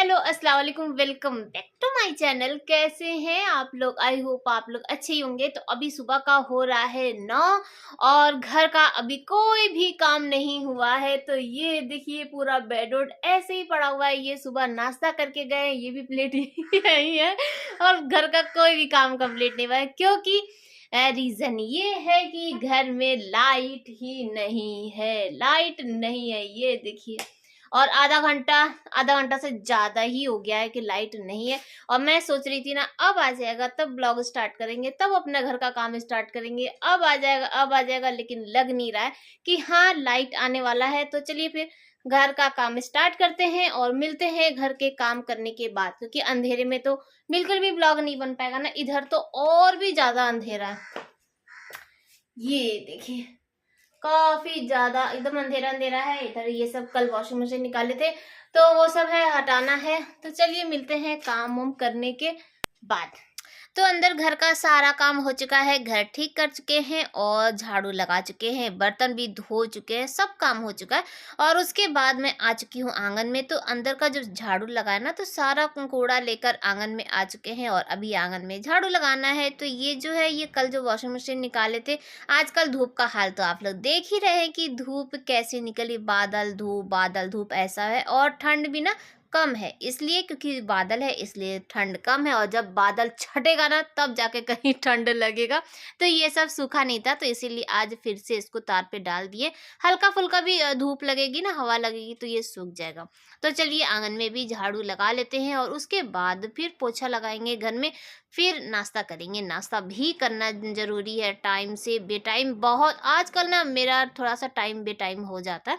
Hello अस्सलाम वालेकुम, welcome back to my channel. कैसे हैं आप लोग? आई होप आप लोग अच्छे ही होंगे। तो अभी सुबह का हो रहा है 9 और घर का अभी कोई भी काम नहीं हुआ है। तो ये देखिए पूरा बेडरूम ऐसे ही पड़ा हुआ है। ये सुबह नाश्ता करके गए, ये भी प्लेट यही है और घर का कोई भी काम कंप्लीट नहीं हुआ है क्योंकि रीजन ये है कि घर में लाइट ही नहीं है। लाइट नहीं है, ये देखिए। और आधा घंटा से ज्यादा ही हो गया है कि लाइट नहीं है। और मैं सोच रही थी ना अब आ जाएगा तब ब्लॉग स्टार्ट करेंगे, तब अपना घर का काम स्टार्ट करेंगे, अब आ जाएगा अब आ जाएगा, लेकिन लग नहीं रहा है कि हाँ लाइट आने वाला है। तो चलिए फिर घर का काम स्टार्ट करते हैं और मिलते हैं घर के काम करने के बाद, क्योंकि अंधेरे में तो बिल्कुल भी ब्लॉग नहीं बन पाएगा ना। इधर तो और भी ज्यादा अंधेरा है, ये देखिए काफी ज्यादा एकदम अंधेरा अंधेरा है इधर। ये सब कल वॉशिंग मशीन निकाले थे तो वो सब है, हटाना है। तो चलिए मिलते हैं काम वाम करने के बाद। तो अंदर घर का सारा काम हो चुका है, घर ठीक कर चुके हैं और झाड़ू लगा चुके हैं, बर्तन भी धो चुके हैं, सब काम हो चुका है। और उसके बाद मैं आ चुकी हूँ आंगन में। तो अंदर का जो झाड़ू लगाया ना, तो सारा कूड़ा लेकर आंगन में आ चुके हैं और अभी आंगन में झाड़ू लगाना है। तो ये जो है, ये कल जो वॉशिंग मशीन निकाले थे। आजकल धूप का हाल तो आप लोग देख ही रहे हैं कि धूप कैसी निकली, बादल धूप ऐसा है। और ठंड भी ना कम है, इसलिए क्योंकि बादल है इसलिए ठंड कम है। और जब बादल छटेगा ना तब जाके कहीं ठंड लगेगा। तो ये सब सूखा नहीं था, तो इसीलिए आज फिर से इसको तार पे डाल दिए। हल्का फुल्का भी धूप लगेगी ना, हवा लगेगी तो ये सूख जाएगा। तो चलिए आंगन में भी झाड़ू लगा लेते हैं और उसके बाद फिर पोछा लगाएंगे घर में। फिर नाश्ता करेंगे, नाश्ता भी करना जरूरी है टाइम से बेटाइम। बहुत आजकल ना मेरा थोड़ा सा टाइम बेटाइम हो जाता है,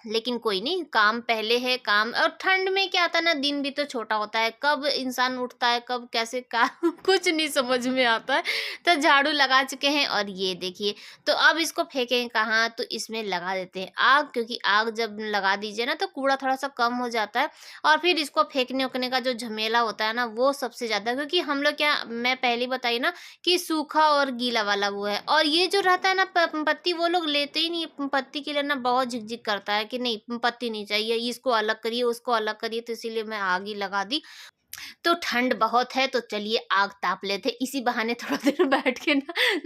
लेकिन कोई नहीं, काम पहले है काम। और ठंड में क्या आता है ना, दिन भी तो छोटा होता है, कब इंसान उठता है कब कैसे काम कुछ नहीं समझ में आता है। तो झाड़ू लगा चुके हैं और ये देखिए। तो अब इसको फेंकें कहाँ, तो इसमें लगा देते हैं आग, क्योंकि आग जब लगा दीजिए ना तो कूड़ा थोड़ा सा कम हो जाता है। और फिर इसको फेंकने उकने का जो झमेला होता है ना, वो सबसे ज्यादा, क्योंकि हम लोग क्या, मैं पहले बताई ना कि सूखा और गीला वाला वो है। और ये जो रहता है ना पत्ती, वो लोग लेते ही नहीं। पत्ती के लिए ना बहुत झिकझिक करता है कि नहीं पत्ती नहीं चाहिए, इसको अलग करिए उसको अलग करिए। तो इसीलिए मैं आग ही लगा दी। तो ठंड बहुत है तो चलिए आग ताप लेते, इसी बहाने थोड़ा देर बैठ के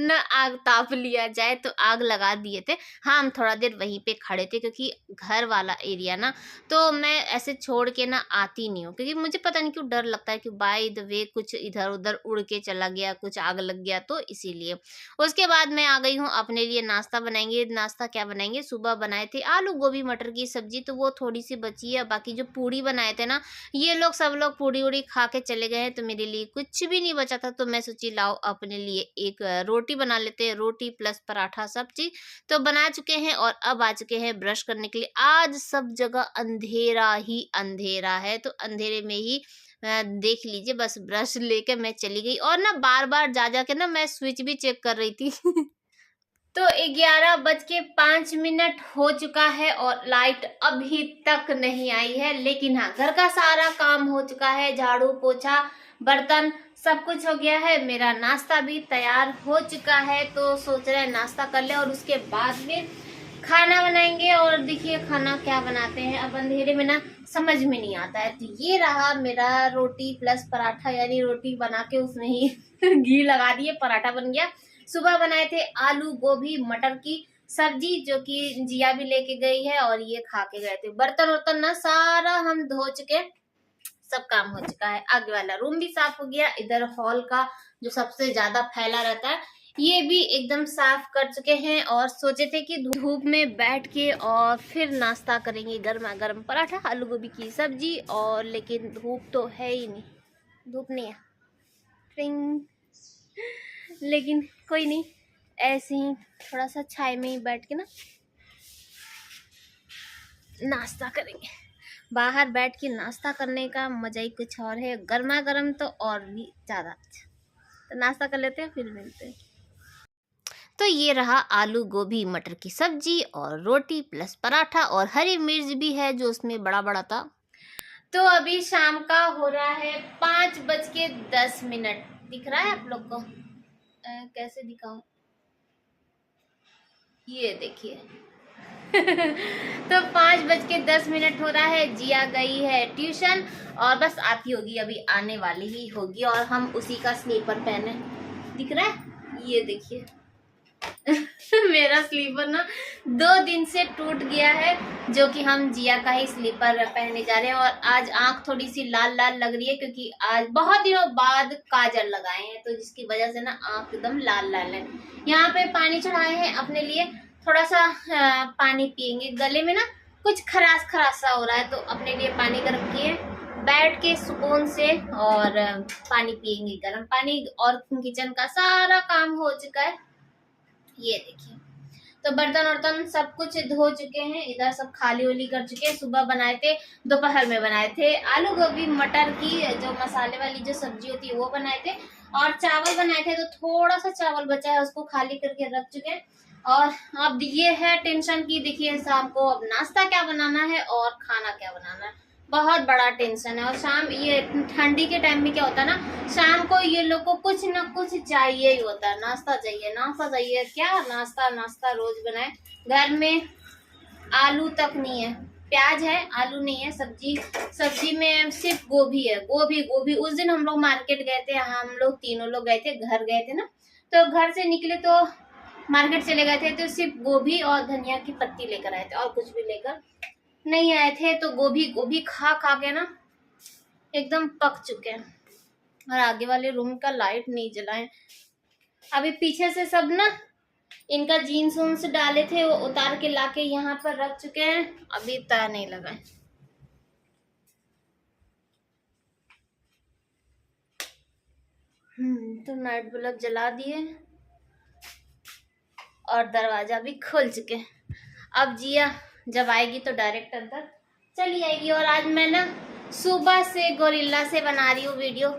ना आग ताप लिया जाए। तो आग लगा दिए थे। हाँ, हम थोड़ा देर वहीं पे खड़े थे क्योंकि घर वाला एरिया ना, तो मैं ऐसे छोड़ के ना आती नहीं हूँ, क्योंकि मुझे पता नहीं क्यों डर लगता है कि बाय द वे कुछ इधर उधर उड़ के चला गया, कुछ आग लग गया, तो इसीलिए। उसके बाद मैं आ गई हूँ अपने लिए नाश्ता बनाएंगे। नाश्ता क्या बनाएंगे, सुबह बनाए थे आलू गोभी मटर की सब्जी, तो वो थोड़ी सी बची है। बाकी जो पूड़ी बनाए थे ना, ये लोग सब लोग पूड़ी उड़ी खा के चले गए हैं, तो मेरे लिए कुछ भी नहीं बचा था। तो मैं सोची लाओ अपने लिए एक रोटी बना लेते हैं, रोटी प्लस पराठा सब्जी। तो बना चुके हैं और अब आ चुके हैं ब्रश करने के लिए। आज सब जगह अंधेरा ही अंधेरा है, तो अंधेरे में ही देख लीजिए, बस ब्रश लेके मैं चली गई। और ना बार बार जा जा के ना मैं स्विच भी चेक कर रही थी तो 11:05 हो चुका है और लाइट अभी तक नहीं आई है। लेकिन हाँ, घर का सारा काम हो चुका है, झाड़ू पोछा बर्तन सब कुछ हो गया है। मेरा नाश्ता भी तैयार हो चुका है, तो सोच रहे हैं नाश्ता कर ले और उसके बाद फिर खाना बनाएंगे। और देखिए खाना क्या बनाते हैं, अब अंधेरे में ना समझ में नहीं आता है। तो ये रहा मेरा रोटी प्लस पराठा, यानी रोटी बना के उसमें ही घी लगा दिए, पराठा बन गया। सुबह बनाए थे आलू गोभी मटर की सब्जी, जो कि जिया भी लेके गई है और ये खा के गए थे। बर्तन वर्तन ना सारा हम धो चुके, सब काम हो चुका है। आगे वाला रूम भी साफ हो गया। इधर हॉल का जो सबसे ज्यादा फैला रहता है, ये भी एकदम साफ कर चुके हैं। और सोचे थे कि धूप में बैठ के और फिर नाश्ता करेंगे, गर्मा गर्म पराठा आलू गोभी की सब्जी। और लेकिन धूप तो है ही नहीं, धूप नहीं है। लेकिन कोई नहीं, ऐसे ही थोड़ा सा छाए में ही बैठ के ना नाश्ता करेंगे। बाहर बैठ के नाश्ता करने का मजा ही कुछ और है, गर्मा गर्म तो और भी ज्यादा अच्छा। तो नाश्ता कर लेते हैं फिर मिलते हैं। तो ये रहा आलू गोभी मटर की सब्जी और रोटी प्लस पराठा, और हरी मिर्च भी है जो उसमें बड़ा बड़ा था। तो अभी शाम का हो रहा है 5:10। दिख रहा है आप लोग को? कैसे दिखाऊं, ये देखिए तो 5:10 हो रहा है, जिया गई है ट्यूशन और बस आती होगी, अभी आने वाली ही होगी और हम उसी का स्लीपर पहने। दिख रहा है, ये देखिए। मेरा स्लीपर ना 2 दिन से टूट गया है, जो कि हम जिया का ही स्लीपर पहने जा रहे हैं। और आज आंख थोड़ी सी लाल लाल लग रही है, क्योंकि आज बहुत दिनों बाद काजल लगाए हैं, तो जिसकी वजह से ना आंख एकदम लाल लाल है। यहाँ पे पानी चढ़ाए हैं अपने लिए, थोड़ा सा पानी पियेंगे। गले में ना कुछ खराश खराश सा हो रहा है, तो अपने लिए पानी गर्म किए, बैठ के सुकून से और पानी पियेंगे, गर्म पानी। और किचन का सारा काम हो चुका है, ये देखिए। तो बर्तन वर्तन सब कुछ धो चुके हैं, इधर सब खाली उली कर चुके हैं। सुबह बनाए थे, दोपहर में बनाए थे आलू गोभी मटर की जो मसाले वाली जो सब्जी होती है वो बनाए थे, और चावल बनाए थे। तो थोड़ा सा चावल बचा है, उसको खाली करके रख चुके हैं। और अब ये है टेंशन की, देखिए शाम को अब नाश्ता क्या बनाना है और खाना क्या बनाना है, बहुत बड़ा टेंशन है। और शाम ये ठंडी के टाइम में क्या होता है ना, शाम को ये लोग को कुछ ना कुछ चाहिए ही होता है, नाश्ता चाहिए नाश्ता चाहिए। क्या नाश्ता नाश्ता रोज बनाए, घर में आलू तक नहीं है, प्याज है आलू नहीं है, सब्जी में सिर्फ गोभी है। गोभी गोभी उस दिन हम लोग मार्केट गए थे, हम लोग तीनों लोग गए थे, घर गए थे ना, तो घर से निकले तो मार्केट चले गए थे, तो सिर्फ गोभी और धनिया की पत्ती लेकर आए थे, और कुछ भी लेकर नहीं आए थे। तो गोभी खा खा के ना एकदम पक चुके हैं। और आगे वाले रूम का लाइट नहीं जलाए, अभी पीछे से सब ना इनका जीन्स उन्स डाले थे वो उतार के लाके यहाँ पर रख चुके हैं, अभी तय नहीं लगाए। तो नाइट बल्ब जला दिए और दरवाजा भी खोल चुके हैं। अब जिया जब आएगी तो डायरेक्ट अंदर चली आएगी। और आज मैं ना सुबह से गोरिल्ला से बना रही हूँ वीडियो,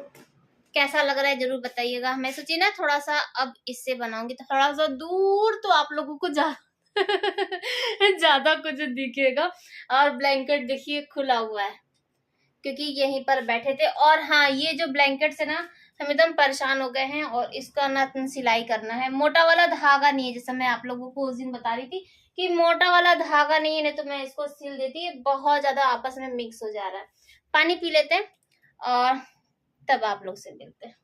कैसा लग रहा है जरूर बताइएगा। मैं सोची ना थोड़ा सा अब इससे बनाऊंगी तो थोड़ा सा दूर तो आप लोगों को ज्यादा कुछ दिखेगा। और ब्लैंकेट देखिए खुला हुआ है, क्योंकि यहीं पर बैठे थे। और हाँ, ये जो ब्लैंकेट से ना हम एकदम परेशान हो गए हैं, और इसका ना सिलाई करना है। मोटा वाला धागा नहीं है, जैसे मैं आप लोगों को उस दिन बता रही थी कि मोटा वाला धागा नहीं है, नहीं तो मैं इसको सिल देती। बहुत ज्यादा आपस में मिक्स हो जा रहा है। पानी पी लेते हैं और तब आप लोग से मिलते हैं।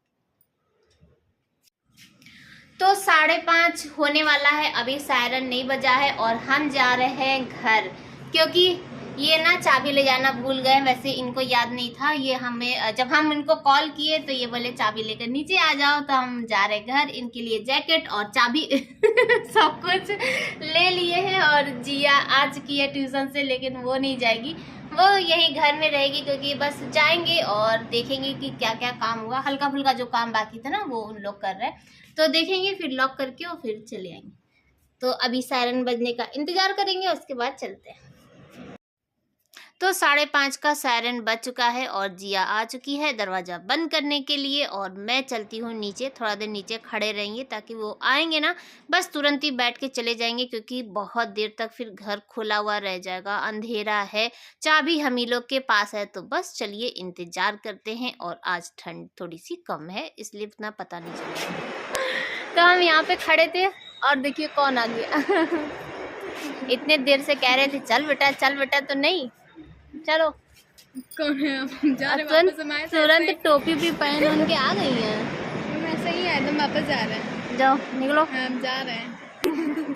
तो 5:30 होने वाला है, अभी सायरन नहीं बजा है और हम जा रहे हैं घर, क्योंकि ये ना चाबी ले जाना भूल गए। वैसे इनको याद नहीं था, ये हमें जब हम इनको कॉल किए तो ये बोले चाबी लेकर नीचे आ जाओ, तो हम जा रहे घर। इनके लिए जैकेट और चाबी सब कुछ ले लिए हैं। और जिया आ चुकी है ट्यूशन से, लेकिन वो नहीं जाएगी, वो यही घर में रहेगी, क्योंकि बस जाएंगे और देखेंगे कि क्या क्या काम हुआ। हल्का फुल्का जो काम बाकी था ना वो उन लोग कर रहे हैं, तो देखेंगे, फिर लॉक करके और फिर चले आएंगे। तो अभी सायरन बजने का इंतजार करेंगे, उसके बाद चलते हैं। तो 5:30 का सायरन बज चुका है और जिया आ चुकी है दरवाज़ा बंद करने के लिए। और मैं चलती हूँ नीचे, थोड़ा देर नीचे खड़े रहेंगे, ताकि वो आएंगे ना बस तुरंत ही बैठ के चले जाएंगे, क्योंकि बहुत देर तक फिर घर खुला हुआ रह जाएगा, अंधेरा है, चाबी हम ही लोग के पास है। तो बस चलिए इंतज़ार करते हैं। और आज ठंड थोड़ी सी कम है, इसलिए उतना पता नहीं चलेगा। तो हम यहाँ पे खड़े थे और देखिए कौन आ गया। इतने देर से कह रहे थे चल बेटा, तो नहीं, चलो। कौन है? हम जा रहे हैं वापस, हमारे तुरंत टोपी भी पहन उन के आ गई हैं। हम ऐसे ही है, एकदम वापस जा रहे हैं। जाओ निकलो। हम जा रहे हैं।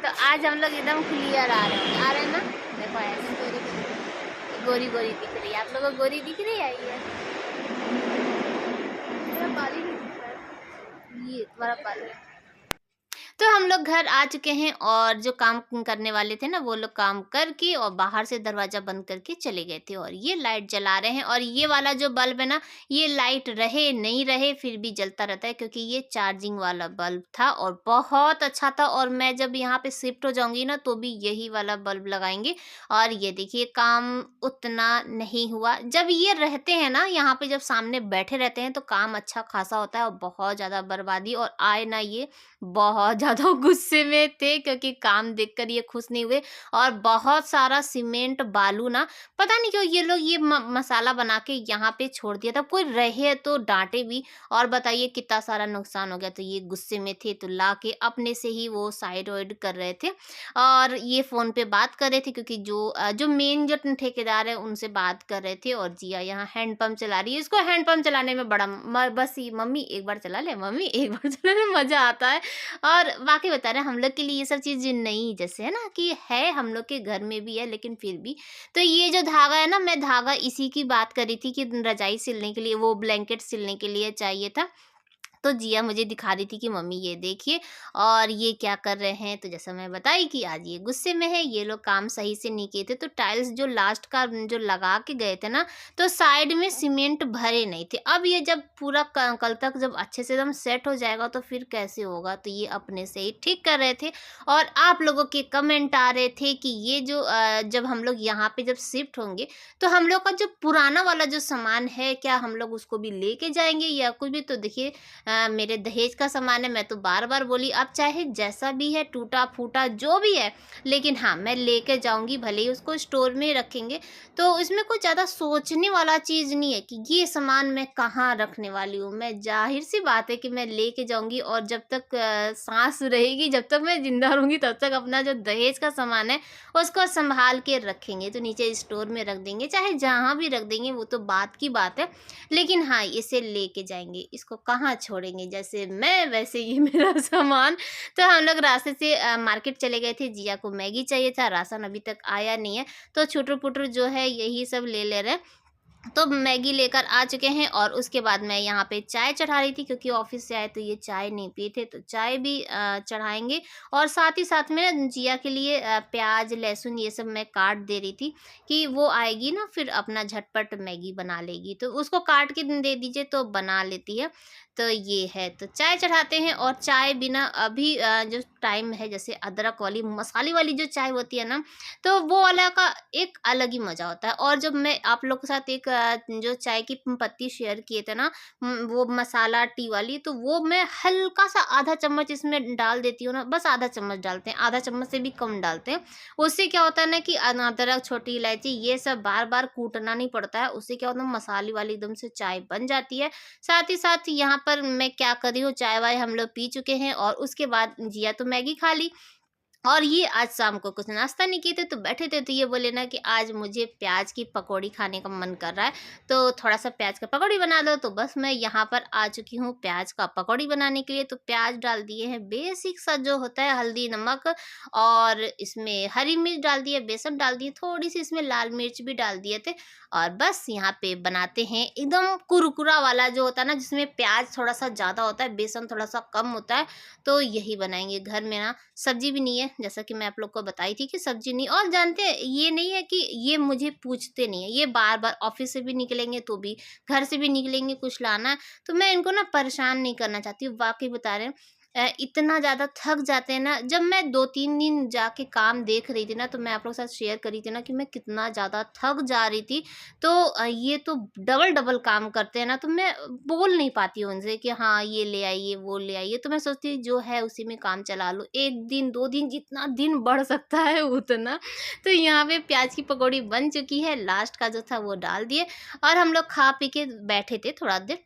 तो आज हम लोग एकदम क्लियर आ रहे हैं ना, देखो ऐसे गोरी गोरी दिख रही है। आप लोगों को गोरी दिख रही है? ये बाली नहीं दिख रहा है, ये तुम्हारा बाली। तो हम लोग घर आ चुके हैं, और जो काम करने वाले थे ना वो लोग काम करके और बाहर से दरवाज़ा बंद करके चले गए थे। और ये लाइट जला रहे हैं, और ये वाला जो बल्ब है ना, ये लाइट रहे नहीं रहे फिर भी जलता रहता है, क्योंकि ये चार्जिंग वाला बल्ब था और बहुत अच्छा था। और मैं जब यहाँ पे शिफ्ट हो जाऊंगी ना तो भी यही वाला बल्ब लगाएंगे। और ये देखिए काम उतना नहीं हुआ। जब ये रहते हैं ना यहाँ पे, जब सामने बैठे रहते हैं तो काम अच्छा खासा होता है, और बहुत ज़्यादा बर्बादी और आए ना ये बहुत ज़्यादा गुस्से में थे क्योंकि काम देखकर ये खुश नहीं हुए। और बहुत सारा सीमेंट बालू ना, पता नहीं क्यों ये लोग ये मसाला बना के यहाँ पे छोड़ दिया था। कोई रहे तो डांटे भी, और बताइए कितना सारा नुकसान हो गया। तो ये गुस्से में थे तो ला के अपने से ही वो साइड वाइड कर रहे थे और ये फ़ोन पे बात कर रहे थे, क्योंकि जो मेन जो ठेकेदार है उनसे बात कर रहे थे। और जिया यहाँ हैंडपंप चला रही है। इसको हैंडपंप चलाने में बड़ा बस ये मम्मी एक बार चला ले, मम्मी एक बार चला ले, मज़ा आता है। और वाकई बता रहे हैं हम लोग के लिए ये सब चीज़ नई जैसे है ना, कि है हम लोग के घर में भी है लेकिन फिर भी। तो ये जो धागा है ना, मैं धागा इसी की बात कर रही थी कि रजाई सिलने के लिए, वो ब्लैंकेट सिलने के लिए चाहिए था। तो जिया मुझे दिखा रही थी कि मम्मी ये देखिए और ये क्या कर रहे हैं। तो जैसा मैं बताई कि आज ये गुस्से में है, ये लोग काम सही से नहीं किए थे। तो टाइल्स जो लास्ट का जो लगा के गए थे ना, तो साइड में सीमेंट भरे नहीं थे। अब ये जब पूरा कल तक जब अच्छे से एकदम सेट हो जाएगा तो फिर कैसे होगा। तो ये अपने से ही ठीक कर रहे थे। और आप लोगों के कमेंट आ रहे थे कि ये जो जब हम लोग यहाँ पे जब शिफ्ट होंगे तो हम लोग का जो पुराना वाला जो सामान है, क्या हम लोग उसको भी लेके जाएंगे या कुछ भी। तो देखिए मेरे दहेज का सामान है, मैं तो बार बार बोली अब चाहे जैसा भी है, टूटा फूटा जो भी है, लेकिन हाँ मैं लेके जाऊंगी। भले ही उसको स्टोर में रखेंगे, तो इसमें कुछ ज़्यादा सोचने वाला चीज़ नहीं है कि ये सामान मैं कहाँ रखने वाली हूँ। मैं जाहिर सी बात है कि मैं लेके जाऊंगी और जब तक सांस रहेगी, जब तक मैं जिंदा रहूंगी, तब तक अपना जो दहेज का सामान है उसको संभाल के रखेंगे। तो नीचे स्टोर में रख देंगे, चाहे जहाँ भी रख देंगे, वो तो बात की बात है। लेकिन हाँ इसे लेके जाएंगे, इसको कहाँ छोड़ेंगे। जैसे मैं वैसे ही मेरा सामान। तो हम लोग रास्ते से मार्केट चले गए थे। जिया को मैगी चाहिए था, राशन अभी तक आया नहीं है, तो छुटर पुटर जो है यही सब ले रहे हैं। तो मैगी लेकर आ चुके हैं और उसके बाद मैं यहाँ पे चाय चढ़ा रही थी, क्योंकि ऑफिस से आए तो ये चाय नहीं पिए थे, तो चाय भी चढ़ाएंगे। और साथ ही साथ में जिया के लिए प्याज लहसुन ये सब मैं काट दे रही थी कि वो आएगी ना फिर अपना झटपट मैगी बना लेगी। तो उसको काट के दे दीजिए तो बना लेती है। तो ये है, तो चाय चढ़ाते हैं। और चाय बिना अभी जो टाइम है, जैसे अदरक वाली मसाले वाली जो चाय होती है ना, तो वो वाला का एक अलग ही मज़ा होता है। और जब मैं आप लोग के साथ एक जो चाय की पत्ती शेयर किए थे ना, वो मसाला टी वाली, तो वो मैं हल्का सा आधा चम्मच इसमें डाल देती हूँ ना, बस आधा चम्मच डालते हैं, आधा चम्मच से भी कम डालते हैं। उससे क्या होता है ना कि अदरक छोटी इलायची ये सब बार बार कूटना नहीं पड़ता है। उससे क्या होता है मसाले वाली एकदम से चाय बन जाती है। साथ ही साथ यहाँ पर मैं क्या कर रही हूँ, चाय वाय हम लोग पी चुके हैं और उसके बाद जिया तो मैगी खा ली। और ये आज शाम को कुछ नाश्ता नहीं किए थे, तो बैठे थे, तो ये बोले ना कि आज मुझे प्याज की पकौड़ी खाने का मन कर रहा है, तो थोड़ा सा प्याज का पकौड़ी बना दो। तो बस मैं यहाँ पर आ चुकी हूँ प्याज का पकौड़ी बनाने के लिए। तो प्याज डाल दिए हैं, बेसिक सा जो होता है हल्दी नमक, और इसमें हरी मिर्च डाल दिए, बेसन डाल दिए, थोड़ी सी इसमें लाल मिर्च भी डाल दिए थे। और बस यहाँ पे बनाते हैं एकदम कुरकुरा वाला जो होता है ना, जिसमें प्याज थोड़ा सा ज़्यादा होता है, बेसन थोड़ा सा कम होता है। तो यही बनाएंगे। घर में ना सब्जी भी नहीं है, जैसा कि मैं आप लोग को बताई थी कि सब्जी नहीं। और जानते हैं ये नहीं है कि ये मुझे पूछते नहीं है, ये बार बार ऑफिस से भी निकलेंगे तो भी, घर से भी निकलेंगे कुछ लाना है, तो मैं इनको ना परेशान नहीं करना चाहती हूँ। वाकई बता रहे हैं इतना ज़्यादा थक जाते हैं ना। जब मैं 2-3 दिन जाके काम देख रही थी ना, तो मैं आप लोग के साथ शेयर करी थी ना कि मैं कितना ज़्यादा थक जा रही थी। तो ये तो डबल काम करते हैं ना, तो मैं बोल नहीं पाती हूँ उनसे कि हाँ ये ले आइए वो ले आइए। तो मैं सोचती हूँ जो है उसी में काम चला लो, 1 दिन 2 दिन जितना दिन बढ़ सकता है उतना। तो यहाँ पे प्याज की पकौड़ी बन चुकी है, लास्ट का जो था वो डाल दिए और हम लोग खा पी के बैठे थे थोड़ा देर।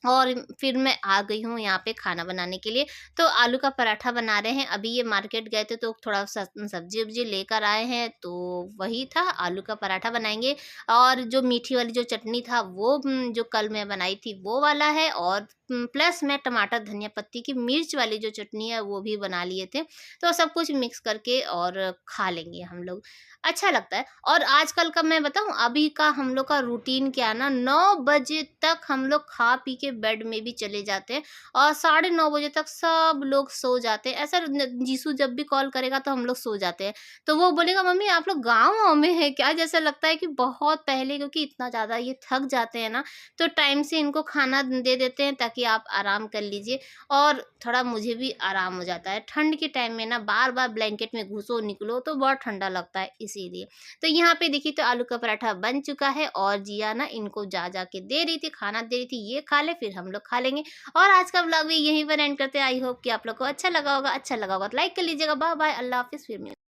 और फिर मैं आ गई हूँ यहाँ पे खाना बनाने के लिए। तो आलू का पराठा बना रहे हैं। अभी ये मार्केट गए थे तो थोड़ा सब्जी वब्जी लेकर आए हैं, तो वही था, आलू का पराठा बनाएंगे। और जो मीठी वाली जो चटनी था वो जो कल मैं बनाई थी वो वाला है। और प्लस मैं टमाटर धनिया पत्ती की मिर्च वाली जो चटनी है वो भी बना लिए थे। तो सब कुछ मिक्स करके और खा लेंगे हम लोग, अच्छा लगता है। और आजकल का मैं बताऊं, अभी का हम लोग का रूटीन क्या ना, 9 बजे तक हम लोग खा पी के बेड में भी चले जाते हैं और 9:30 बजे तक सब लोग सो जाते हैं। ऐसा जीसू जब भी कॉल करेगा तो हम लोग सो जाते हैं। तो वो बोलेगा मम्मी आप लोग गाँव में है क्या, जैसा लगता है कि बहुत पहले, क्योंकि इतना ज़्यादा ये थक जाते हैं ना, तो टाइम से इनको खाना दे देते हैं ताकि आप आराम कर लीजिए और थोड़ा मुझे भी आराम हो जाता है। ठंड के टाइम में ना बार बार ब्लैंकेट में घुसो निकलो तो बहुत ठंडा लगता है, इसीलिए। तो यहाँ पे देखिए तो आलू का पराठा बन चुका है और जिया ना इनको जा के दे रही थी, खाना दे रही थी, ये खा ले फिर हम लोग खा लेंगे। और आज का व्लॉग भी यहीं पर एंड करते हैं। आई होप कि आप लोग को अच्छा लगा होगा तो लाइक कर लीजिएगा। बाय बाय, अल्लाह हाफिज़, फिर मिलेंगे।